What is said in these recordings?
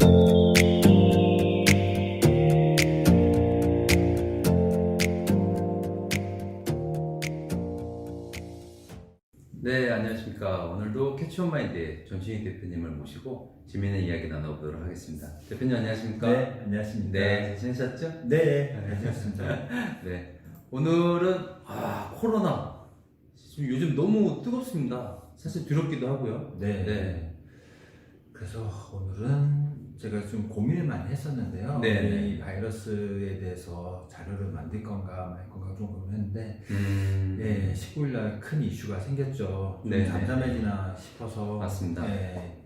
네, 안녕하십니까. 오늘도 캐치온마인드의 전신희 대표님을 모시고 재미있는 이야기 나눠보도록 하겠습니다. 대표님 안녕하십니까? 네, 안녕하십니까. 네, 잘 지내셨죠? 네, 안녕하셨습니다. 네, 오늘은 코로나 지금 요즘 너무 뜨겁습니다. 사실 두렵기도 하고요. 네. 네. 그래서 오늘은 제가 좀 고민을 많이 했었는데요. 네. 이 바이러스에 대해서 자료를 만들 건가 말 건가 좀 고민했는데, 네, 19일날 큰 이슈가 생겼죠. 좀 네. 잠잠해지나 싶어서. 맞습니다. 네,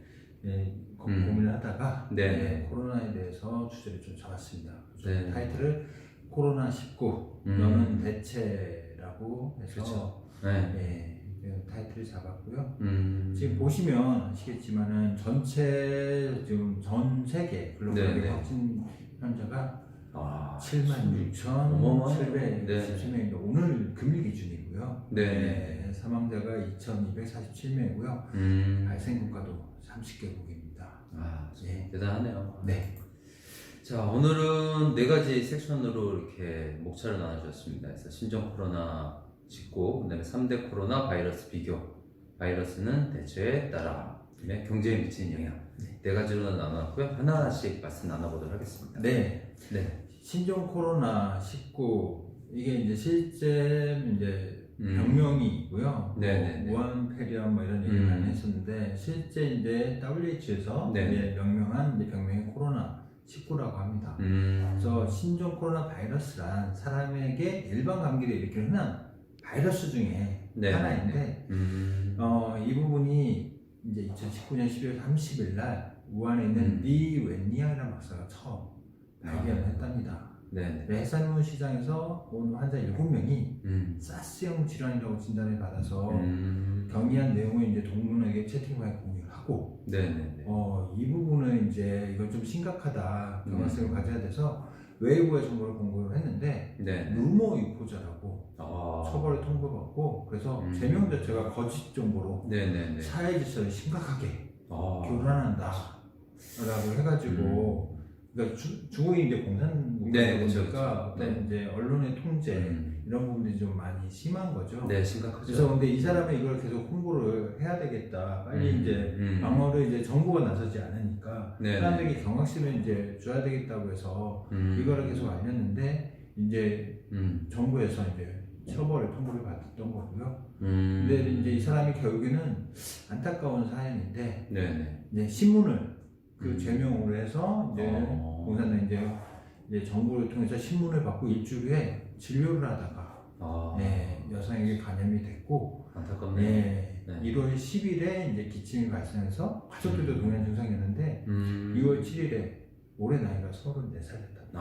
고민을 하다가 네. 코로나에 대해서 주제를 좀 잡았습니다. 네. 타이틀을 코로나19 너는 대체라고 해서 그렇죠. 네. 타이틀을 잡았고요. 음. 지금 보시면 아시겠지만은 지금 전 세계 글로벌 확진 환자가 76,717명입니다. 오늘 금일 기준이고요. 네. 사망자가 2,247명이고요. 발생 국가도 30개국입니다. 네. 대단하네요. 네. 자, 오늘은 네 가지 섹션으로 이렇게 목차를 나눠주었습니다. 그래서 신종 코로나 짚고, 그 다음에 3대 코로나 바이러스 비교, 바이러스는 대처에 따라, 그다음에 경제에 미치는 영향, 네 가지로 나눠놨고요. 하나하나씩 말씀 나눠보도록 하겠습니다. 네. 네. 신종 코로나 19 이게 이제 실제 이제 병명이고요. 네네. 우한 폐렴 뭐 이런 얘기를 많이 했었는데 실제 이제 WHO에서 이제 명명한 이제 병명이 코로나 19라고 합니다. 그래서 신종 코로나 바이러스란 사람에게 일반 감기를 일으키는 흔한 바이러스 중에 하나인데 이 부분이 이제 2019년 12월 30일 날 우한에 있는 리 웬리앙이라는 박사가 처음 발견을 했답니다. 해산물 시장에서 온 환자 7명이 사스형 질환이라고 진단을 받아서 경미한 내용을 이제 동문에게 채팅방에 공유를 하고 이 부분은 이제 이건 좀 심각하다 경각심을 가져야 돼서 웨이보에 정보를 공개를 했는데 루머 유포자라고 처벌을 통보받고 그래서 제명 자체가 거짓 정보로 사회 질서를 심각하게 교란한다 라고 해가지고 그러니까 중국이 이제 공산국가다 보니까 어떤 이제 언론의 통제 이런 부분들이 좀 많이 심한 거죠. 네, 심각하죠. 그래서 근데 이 사람이 이걸 계속 홍보를 해야 되겠다. 빨리 이제 방어를 이제 정부가 나서지 않으니까 사람들에게 경각심을 이제 줘야 되겠다고 해서 이거를 계속 알렸는데 이제 정부에서 이제 처벌을 통보를 받았던 거고요. 근데 이제 이 사람이 결국에는 안타까운 사연인데 이제 신문을 제명으로 해서 이제 공산당 이제 정부를 통해서 신문을 받고 일주일 후에 진료를 하다가 여성에게 감염이 됐고 안타깝네요. 1월 10일에 이제 기침이 발생해서 가족들도 동일한 증상이었는데 2월 7일에 올해 나이가 34살이었답니다.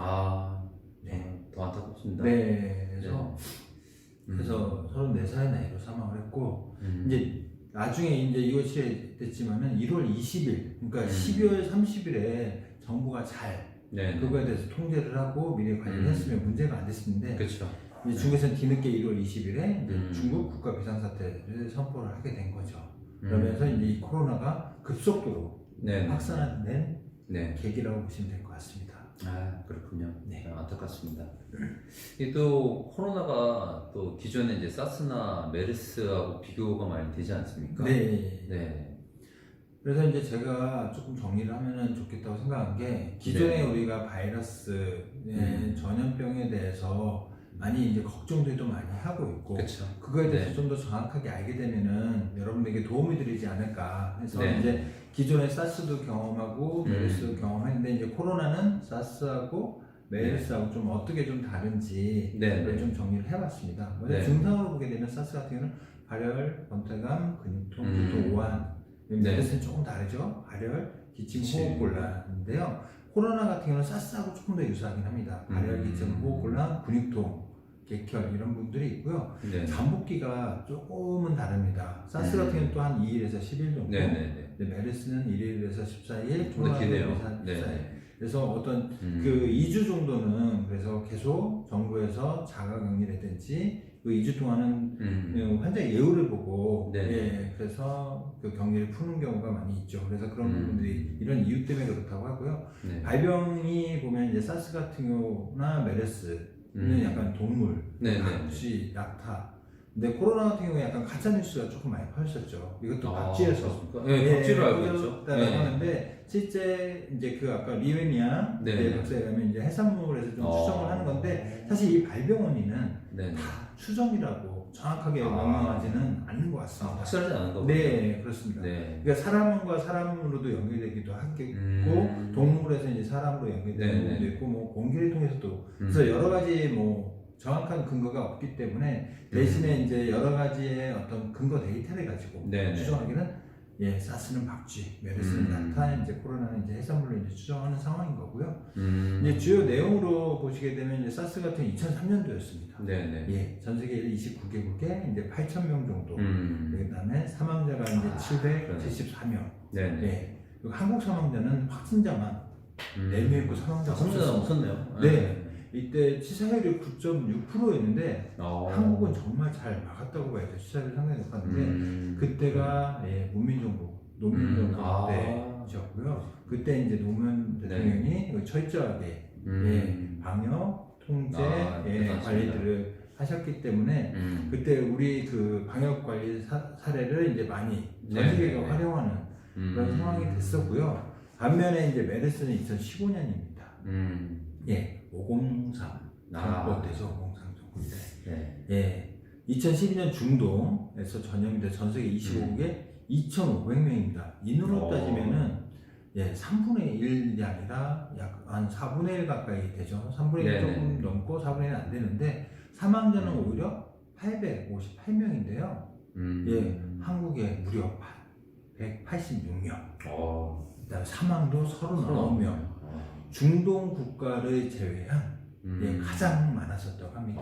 더 안타깝습니다. 그래서 34살의 나이로 사망을 했고 이제 나중에 이제 2월 7일에 됐지만은 1월 20일 그러니까 12월 30일에 정부가 잘 그거에 대해서 통제를 하고 미리 관리를 했으면 문제가 안 됐는데 이제 중국에서는 뒤늦게 1월 20일에 이제 중국 국가 비상사태를 선포를 하게 된 거죠. 그러면서 이제 이 코로나가 급속도로 확산된 계기라고 보시면 될 것 같습니다. 그렇군요. 안타깝습니다. 또 코로나가 또 기존에 이제 사스나 메르스하고 비교가 많이 되지 않습니까? 그래서 이제 제가 조금 정리를 하면 좋겠다고 생각한 게 기존에 우리가 바이러스 전염병에 대해서 많이 이제 걱정들도 많이 하고 있고 그거에 대해서 좀 더 정확하게 알게 되면은 여러분들에게 도움이 되지 않을까 해서 이제 기존에 사스도 경험하고 메르스도 경험했는데 이제 코로나는 사스하고 메르스하고 좀 어떻게 좀 다른지 좀 정리를 해봤습니다. 먼저 증상으로 보게 되면 사스 같은 경우는 발열, 번태감, 근육통, 두통, 오한 메르스는 조금 다르죠. 발열, 기침, 호흡곤란인데요. 코로나 같은 경우는 사스하고 조금 더 유사하긴 합니다. 발열, 기침, 호흡곤란, 근육통, 객혈 이런 분들이 있고요. 잠복기가 조금은 다릅니다. 사스 같은 경우는 또 한 2일에서 10일 정도. 메르스는 1일에서 14일, 기네요. 14일. 그래서 어떤 그 2주 정도는 그래서 계속 정부에서 자가격리라든지 그 2주 동안은 환자 예우를 보고 네. 예, 그래서 그 격리를 푸는 경우가 많이 있죠. 그래서 그런 부분들이 이런 이유 때문에 그렇다고 하고요. 네. 발병이 보면 이제 사스 같은 경우나 메르스는 약간 동물, 네, 박쥐, 낙타. 근데 코로나 같은 경우에 약간 가짜 뉴스가 조금 많이 퍼졌죠. 이것도 박쥐에서 네, 박쥐로 알고 있죠. 네. 하는데 실제 이제 그 아까 리웨니아 네. 박사에 가면 이제 해산물에서 좀 추정을 하는 건데 사실 이 발병원인은 네. 다 추정이라고 정확하게 명명하지는 않는 것 같습니다. 확실하지 않은 거군요. 네, 그렇습니다. 네. 그러니까 사람과 사람으로도 연결되기도 하겠고 동물에서 이제 사람으로 연결되는 경우도 있고 뭐 공기를 통해서도 그래서 여러 가지 뭐 정확한 근거가 없기 때문에 대신에 이제 여러 가지의 어떤 근거 데이터를 가지고 추정하기는 예, 사스는 박쥐, 메르스는 낙타, 이제 코로나는 이제 해산물로 이제 추정하는 상황인 거고요. 이제 주요 내용으로 보시게 되면 이제 사스 같은 2003년도였습니다. 네네. 예, 전 세계 29개국에 이제 8,000명 정도. 그다음에 사망자가 이제 774명. 네네. 예, 그리고 한국 사망자는 확진자만 4명이고 사망자가 없었네요. 네. 이때 치사율이 9.6%였는데 한국은 정말 잘 막았다고 봐야 돼요. 치사율이 상당히 높았는데 그때가 예, 문민정부 노무현 정부 때였고요. 그때 이제 노무현 대통령이 철저하게 예, 방역, 통제, 예, 관리들을 하셨기 때문에 그때 우리 그 방역 관리 사례를 이제 많이 전 세계가 활용하는 그런 상황이 됐었고요. 반면에 이제 메르스는 2015년입니다. 예, 503 정권대죠. 503 정권 때. 예, 2012년 중동에서 전염이 돼 전 세계 25국에 2,500명입니다. 인으로 따지면은 예, 3분의 1이 아니라 약 한 4분의 1 가까이 되죠. 3분의 1 조금 넘고 4분의 1은 안 되는데 사망자는 오히려 858명인데요. 예, 한국에 무려 186명. 그다음에 사망도 39명. 중동 국가를 제외한 예, 가장 많았었다고 합니다.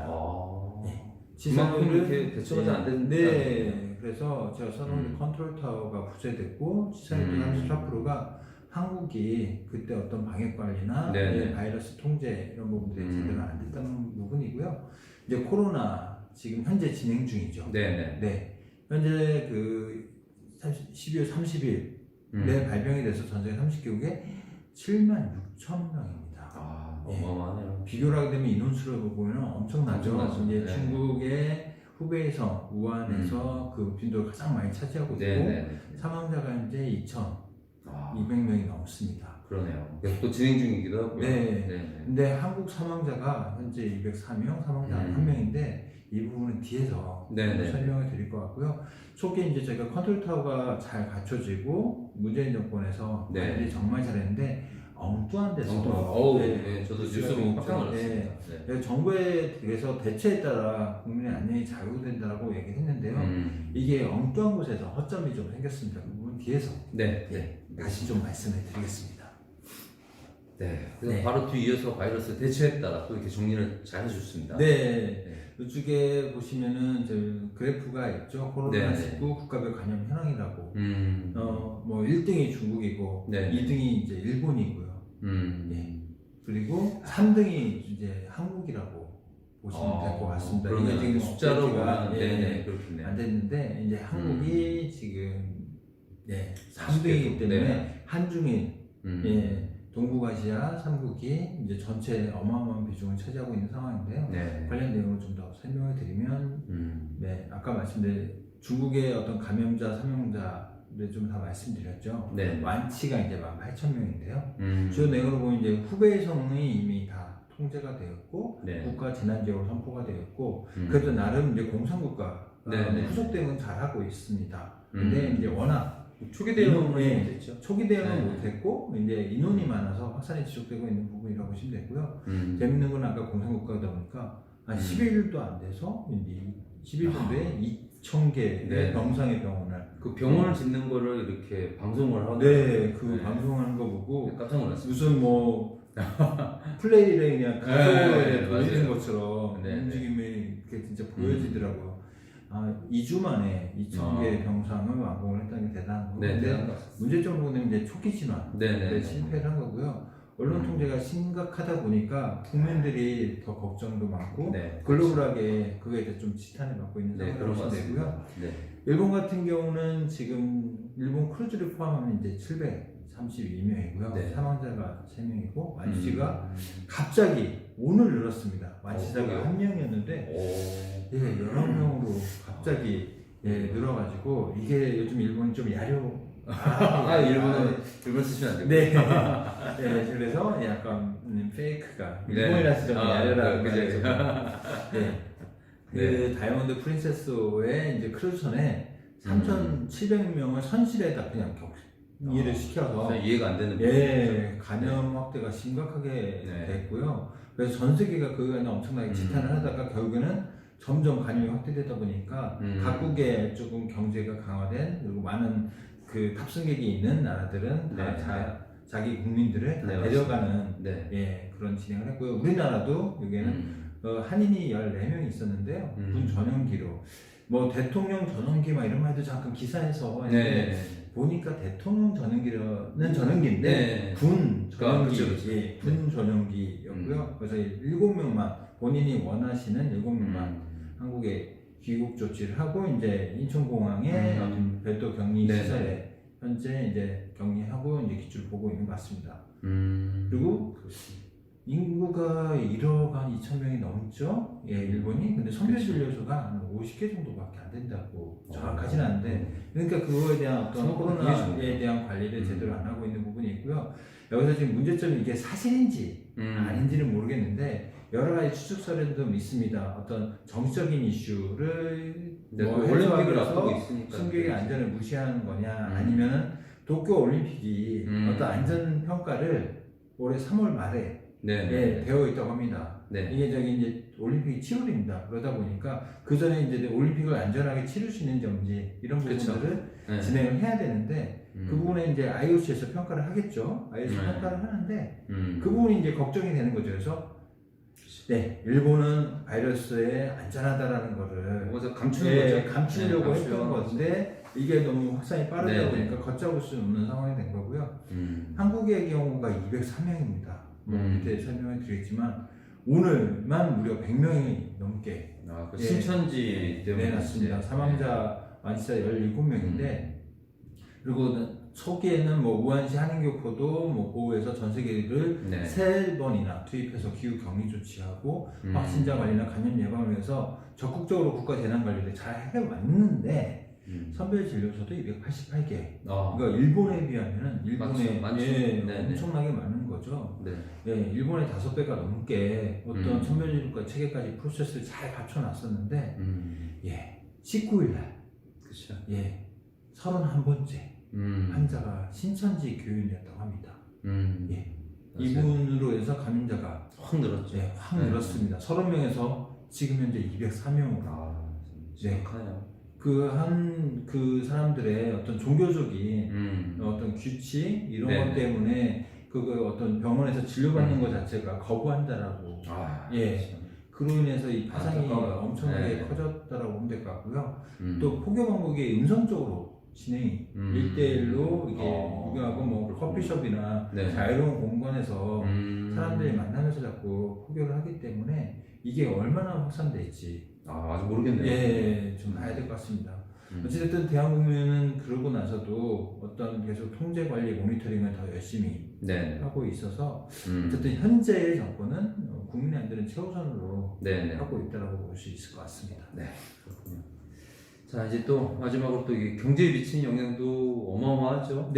예. 그만큼 이렇게 대처가 잘 안 됐는데. 네, 그래서 제가 써놓은 컨트롤 타워가 부재됐고 치사율도 34%가 한국이 그때 어떤 방역 관리나 예, 바이러스 통제 이런 부분들이 제대로 안 됐다는 부분이고요. 이제 코로나 지금 현재 진행 중이죠. 네, 현재 그 12월 30일 내 발병이 돼서 전 세계 30개국에 76,000명입니다. 어마어마하네요. 비교를 하게 되면 인원수를 보면 엄청나죠. 이제 중국의 후베이성, 우한에서 그 빈도를 가장 많이 차지하고 있고 사망자가 이제 2,200명이 넘습니다. 그러네요. 또 진행 중이기도 하고요. 근데 한국 사망자가 현재 204명, 사망자 1명인데 이 부분은 뒤에서 설명을 드릴 것 같고요. 초기에 이제 저희가 컨트롤 타워가 잘 갖춰지고 문재인 정권에서 관리 정말 잘했는데 엉뚱한 데서도 저도 뉴스 보고 깜짝 놀랐습니다. 정부에 대해서 대처에 따라 국민의 안녕이 좌우된다고 얘기했는데요. 이게 엉뚱한 곳에서 허점이 좀 생겼습니다. 그 부분 뒤에서 다시 좀 말씀을 드리겠습니다. 그래서 바로 뒤이어서 바이러스 대처에 따라 또 이렇게 정리를 잘 해주셨습니다. 이쪽에 보시면은 저 그래프가 있죠. 코로나19 국가별 감염 현황이라고. 뭐 1등이 중국이고 2등이 이제 일본이고요. 그리고 3등이 이제 한국이라고 보시면 될 것 같습니다. 이게 지금 숫자로 보면 안 됐는데 이제 한국이 지금 3등이기 때문에 한중일 동북아시아 3국이 이제 전체 어마어마한 비중을 차지하고 있는 상황인데요. 관련 내용을 좀 더 설명을 드리면, 아까 말씀드린 중국의 어떤 감염자, 사망자를 좀 다 말씀드렸죠. 완치가 이제 18,000명인데요. 주요 내용으로 보면 이제 후베이성이 이미 다 통제가 되었고, 국가 재난지역으로 선포가 되었고, 그래도 나름 이제 공산국가 후속 대응은 잘 하고 있습니다. 근데 이제 워낙 초기 대응은 못했죠. 초기 대응은 못했고 이제 인원이 많아서 확산이 지속되고 있는 부분이라고 보시면 되고요. 재밌는 건 아까 공산국가다 보니까 한 10일도 안 돼서 이제 10일 정도에 2,000개의 병상의 병원을 그 병원을 짓는 거를 이렇게 방송을 하고 그 방송하는 거 보고 깜짝 놀랐어요. 무슨 뭐 플레이를 그냥 가속으로 보여주는 것처럼 움직임이 이렇게 진짜 보여지더라고요. 2주 만에 2,000개의 병상을 완공을 했다는 게 대단한 거고 근데 문제점으로는 이제 초기 진화에 실패를 한 거고요. 언론 통제가 심각하다 보니까 국민들이 더 걱정도 많고 네, 글로벌하게 그거에 대해 좀 지탄을 받고 있는 네, 상황이라고 그런 것 보시면 되고요. 같습니다. 네. 일본 같은 경우는 지금 일본 크루즈를 포함하면 이제 732명이고요. 네. 사망자가 3명이고 완치가 갑자기 오늘 늘었습니다. 완치자가 그래요? 1명이었는데 예, 여러 명으로 갑자기 늘어가지고 이게 요즘 일본이 좀 일본 쓰시면 안 되고. 네. 네, 그래서 약간 페이크가 일본이라서 좀 야려라. 그죠. 네. 그 다이아몬드 프린세스호의 이제 크루즈선에 3,700명을 선실에다 그냥 격리를 시켜서 이해가 안 되는 예, 감염 확대가 심각하게 됐고요. 그래서 전 세계가 그거에 엄청나게 지탄을 하다가 결국에는 점점 감염이 확대되다 보니까 각국의 조금 경제가 강화된 그리고 많은 그 탑승객이 있는 나라들은 다 자기 국민들을 데려가는 그런 진행을 했고요. 우리나라도 여기에는 한인이 14명이 있었는데요. 군 전용기로 뭐 대통령 전용기 막 이런 말도 잠깐 기사에서 보니까 대통령 전용기는 전용기인데 군 전용기, 군 전용기였고요. 그래서 7명만 본인이 원하시는 7명만 한국에 귀국 조치를 하고 이제 인천공항에 별도 격리 시설에 현재 이제 격리하고 이제 기초를 보고 있는 것 같습니다. 그리고 인구가 1억 한 2천 명이 넘죠. 예, 일본이. 근데 선별진료소가 한 50개 정도밖에 안 된다고 정확하진 않은데, 그러니까 그거에 대한 어떤 코로나에 대한 관리를 제대로 안 하고 있는 부분이 있고요. 여기서 지금 문제점이 이게 사실인지 아닌지는 모르겠는데 여러 가지 추측설에도 있습니다. 어떤 정치적인 이슈를 올림픽을 앞두고 있으니까 승객의 안전을 무시하는 거냐, 아니면 도쿄 올림픽이 어떤 안전 평가를 올해 3월 말에 되어 있다고 합니다. 이게 저기 이제 올림픽이 7월입니다. 그러다 보니까 그 전에 이제 올림픽을 안전하게 치를 수 있는지 없는지 이런 부분들을 진행을 해야 되는데 그 부분에 이제 IOC에서 평가를 하겠죠. IOC 평가를 하는데 그 부분이 이제 걱정이 되는 거죠. 그래서 일본은 바이러스에 안전하다라는 거를 감추려고 했던 건데 이게 너무 확산이 빠르다 보니까 걷잡을 수 없는 상황이 된 거고요. 한국의 경우가 203명입니다. 밑에 설명을 드리겠지만 오늘만 무려 100명이 넘게 신천지 때문에 맞습니다. 사망자 완치자 17명인데 그리고 초기에는 뭐 우한시 한인교포도 뭐 보호해서 전 세계를 3번이나 투입해서 기후 격리 조치하고 확진자 관리나 감염 예방을 위해서 적극적으로 국가 재난 관리를 잘 해왔는데 선별 진료소도 288개. 그러니까 일본에 비하면은 일본에 엄청나게 많은 거죠. 일본의 5배가 넘게 어떤 선별 진료과 체계까지 프로세스를 잘 갖춰놨었는데 19일 날 31번째 환자가 신천지 교인이었다고 합니다. 이분으로 해서 감염자가 확 늘었죠. 확 늘었습니다. 30명에서 지금 현재 203명으로. 그 사람들의 어떤 종교적인 어떤 규칙 이런 것 때문에 그거 어떤 병원에서 진료받는 것 자체가 거부한다라고. 그로 인해서 이 파장이 엄청나게 커졌다라고 보면 될 것 같고요. 또 포교 방법이 음성적으로 진행이 1대1로 이게 유교하고 뭐 커피숍이나 자유로운 공간에서 사람들이 만나면서 자꾸 포교를 하기 때문에 이게 얼마나 확산될지 아직 모르겠네요. 좀 봐야 될 것 같습니다. 어쨌든 대한국민은 그러고 나서도 어떤 계속 통제 관리 모니터링을 더 열심히 하고 있어서 어쨌든 현재의 정권은 국민의 안전을 최우선으로 하고 있다고 볼 수 있을 것 같습니다. 그렇군요. 자, 이제 또 마지막으로 또 이게 경제에 미치는 영향도 어마어마하죠.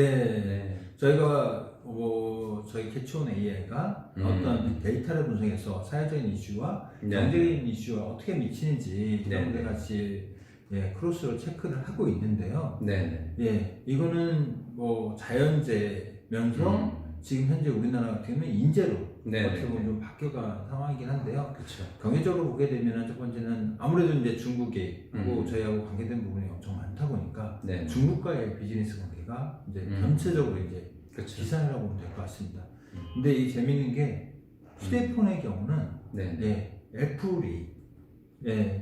저희가 저희 캐치온 AI가 어떤 데이터를 분석해서 사회적인 이슈와 경제적인 이슈와 어떻게 미치는지 이런 데 같이 크로스로 체크를 하고 있는데요. 이거는 뭐 자연재면서 지금 현재 우리나라 같은 경우는 인재로 어떻게 보면 좀 바뀌어간 상황이긴 한데요. 경제적으로 보게 되면 첫 번째는 아무래도 이제 중국이 하고 저희하고 관계된 부분이 엄청 많다 보니까 중국과의 비즈니스 관계가 이제 전체적으로 이제 기산이라고 보면 될 것 같습니다. 근데 이 재밌는 게 휴대폰의 경우는 애플이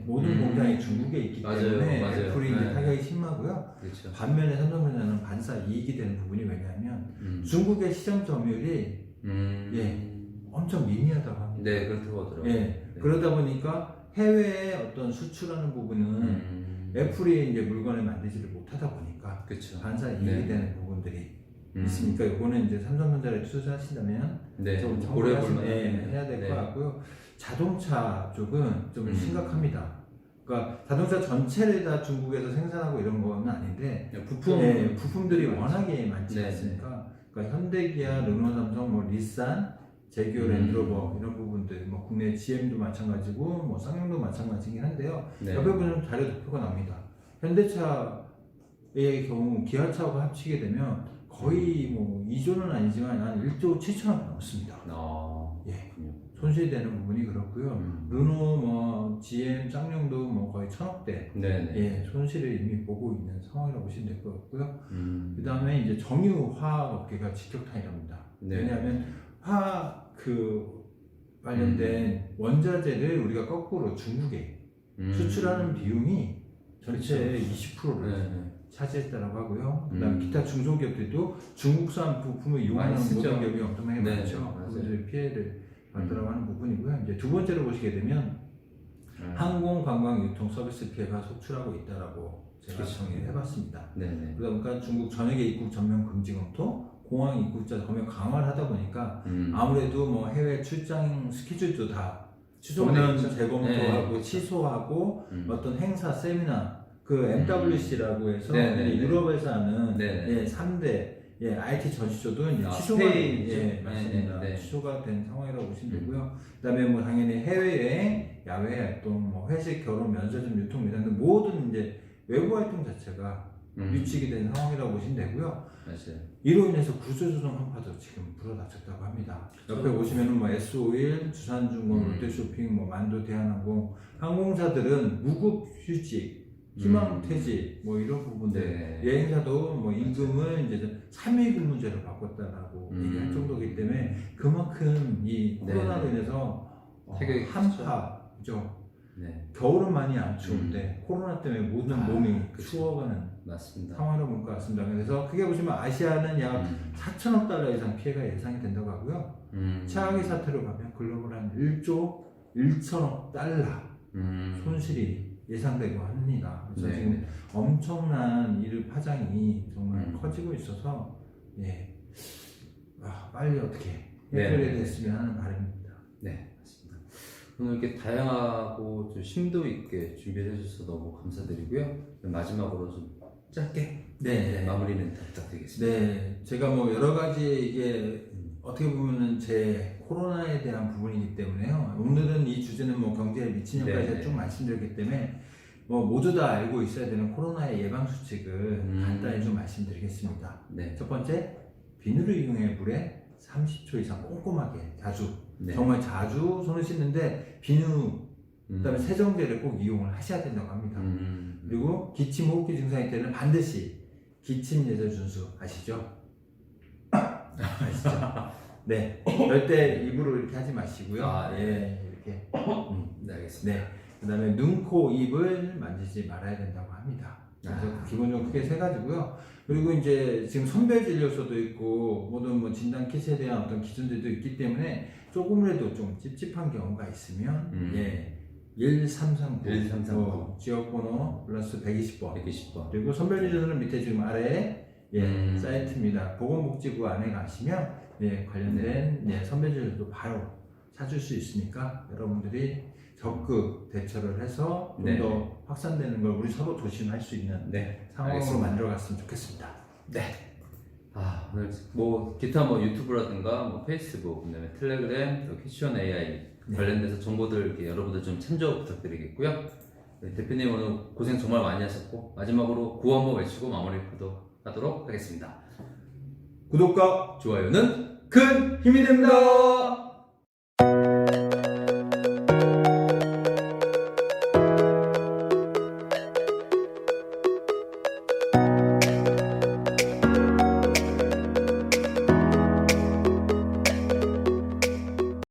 모든 공장이 중국에 있기 때문에 애플이 이제 타격이 심하고요. 반면에 삼성전자는 반사 이익이 되는 부분이 왜냐하면 중국의 시장 점유율이 예, 엄청 미미하다고 합니다. 네, 그렇다고 하더라고요. 예, 네. 그러다 보니까 해외에 어떤 수출하는 부분은 애플이 이제 물건을 만들지를 못하다 보니까 그쵸. 반사 이익이 네. 되는 부분들이 있으니까 이거는 이제 삼성전자를 투자하신다면 네, 좀 고려해 참고하시- 볼 예, 만한 해야 될 것 네. 같고요. 자동차 쪽은 좀 심각합니다. 그러니까 자동차 전체를 다 중국에서 생산하고 이런 건 아닌데 부품들이 워낙에 많지 네. 않습니까? 그러니까 현대기아, 르노, 삼성, 뭐 닛산, 제규어, 랜드로버 이런 부분들, 뭐 국내 GM도 마찬가지고 뭐 쌍용도 마찬가지긴 한데요. 네. 옆에 보면 자료 도표가 나옵니다. 현대차의 경우 기아차하고 합치게 되면 거의 뭐 2조는 아니지만 한 1조 7천억 넘습니다. 예, 손실이 되는 부분이 그렇고요. 르노, 뭐 GM, 쌍용도 뭐 거의 1,000억대 예, 손실을 이미 보고 있는 상황이라고 보시면 될 것 같고요. 그 다음에 이제 정유화학 업계가 직격탄이랍니다. 네. 왜냐하면 화학 관련된 원자재를 우리가 거꾸로 중국에 수출하는 비용이 전체의 20%를 차지했다라고 하고요. 그다음 기타 중소기업들도 중국산 부품을 이용하는 많이 쓰죠. 모든 기업이 엄청나게 네, 많죠. 맞아요. 그래서 피해를 받더라고 하는 부분이고요. 이제 두 번째로 보시게 되면 항공, 관광, 유통 서비스 피해가 속출하고 있다라고 제가 그렇죠. 정리를 해봤습니다. 네네. 그러다 보니까 중국 전역의 입국 전면 금지 검토, 공항 입국자 검역 강화를 하다 보니까 아무래도 뭐 해외 출장 스케줄도 다 전면 재검토하고 네. 취소하고 어떤 행사 세미나 그 MWC라고 해서 네네네. 유럽에서 하는 네네. 예, 3대 예, IT 전시조도 이제 취소가 스페인이죠. 예, 맞습니다. 네. 취소가 된 상황이라고 보시면 되고요. 그다음에 뭐 당연히 해외여행, 야외 활동, 뭐 회식, 결혼, 면세점, 유통, 매장 등 모든 이제 외부 활동 자체가 위축이 된 상황이라고 보시면 되고요. 맞아요. 이로 인해서 구조조정 한파도 지금 불어닥쳤다고 합니다. 옆에 보시면은 뭐 S-오일, 두산중공, 롯데쇼핑, 뭐 만도, 대한항공, 항공사들은 무급 휴직, 희망퇴직 뭐 이런 부분들, 네. 여행사도 뭐 임금을 이제 3일 근무제로 바꿨다라고 얘기할 정도이기 때문에 그만큼 이 코로나로 인해서 타격이 한파죠. 네. 겨울은 많이 안 추운데 코로나 때문에 모든 몸이 그쵸. 추워가는 맞습니다. 상황으로 볼 것 같습니다. 그래서 크게 보시면 아시아는 약 4천억 달러 이상 피해가 예상이 된다고 하고요. 최악의 사태로 가면 글로벌 한 1조 1천억 달러 손실이 예상되고 합니다. 그래서 네. 지금 엄청난 일 파장이 정말 커지고 있어서 예, 빨리 어떻게 해결이 네. 됐으면 하는 바람입니다. 네, 맞습니다. 오늘 이렇게 다양하고 좀 심도 있게 준비해 주셔서 너무 감사드리고요. 마지막으로 좀 짧게 마무리 멘트 부탁드리겠습니다. 네, 제가 뭐 여러 가지 이게 어떻게 보면은 제 코로나에 대한 부분이기 때문에요. 오늘은 이 주제는 뭐 경제에 미치는 것까지 쭉 말씀드렸기 때문에 뭐 모두 다 알고 있어야 되는 코로나의 예방 수칙을 간단히 좀 말씀드리겠습니다. 네. 첫 번째, 비누를 이용해 물에 30초 이상 꼼꼼하게 자주 네. 정말 자주 손을 씻는데 비누 그다음에 세정제를 꼭 이용을 하셔야 된다고 합니다. 그리고 기침 호흡기 증상일 때는 반드시 기침 예절 준수 아시죠? 아시죠? 네, 절대 입으로 이렇게 하지 마시고요. 예, 이렇게. 네, 알겠습니다. 네, 그다음에 눈, 코, 입을 만지지 말아야 된다고 합니다. 그래서 기본적으로 크게 세 가지고요. 그리고 이제 지금 선별 진료소도 있고 모든 뭐 진단 키트에 대한 어떤 기준들도 있기 때문에 조금이라도 좀 찝찝한 경우가 있으면 1339 지역번호 플러스 120번 그리고 선별 진료소는 밑에 지금 아래에 사이트입니다. 보건복지부 안에 가시면 관련된 선별 진료소도 바로 찾을 수 있으니까 여러분들이 적극 대처를 해서 좀 더 확산되는 걸 우리 서로 조심할 수 있는 상황으로 알겠습니다. 만들어갔으면 좋겠습니다. 네. 오늘 뭐 기타 뭐 유튜브라든가 뭐 페이스북, 그다음에 텔레그램, 또 캐시온 AI 관련돼서 정보들 이렇게 여러분들 좀 참조 부탁드리겠고요. 네, 대표님 오늘 고생 정말 많이 하셨고 마지막으로 구호 한번 외치고 마무리 하도록 하겠습니다. 구독과 좋아요는 큰 힘이 됩니다.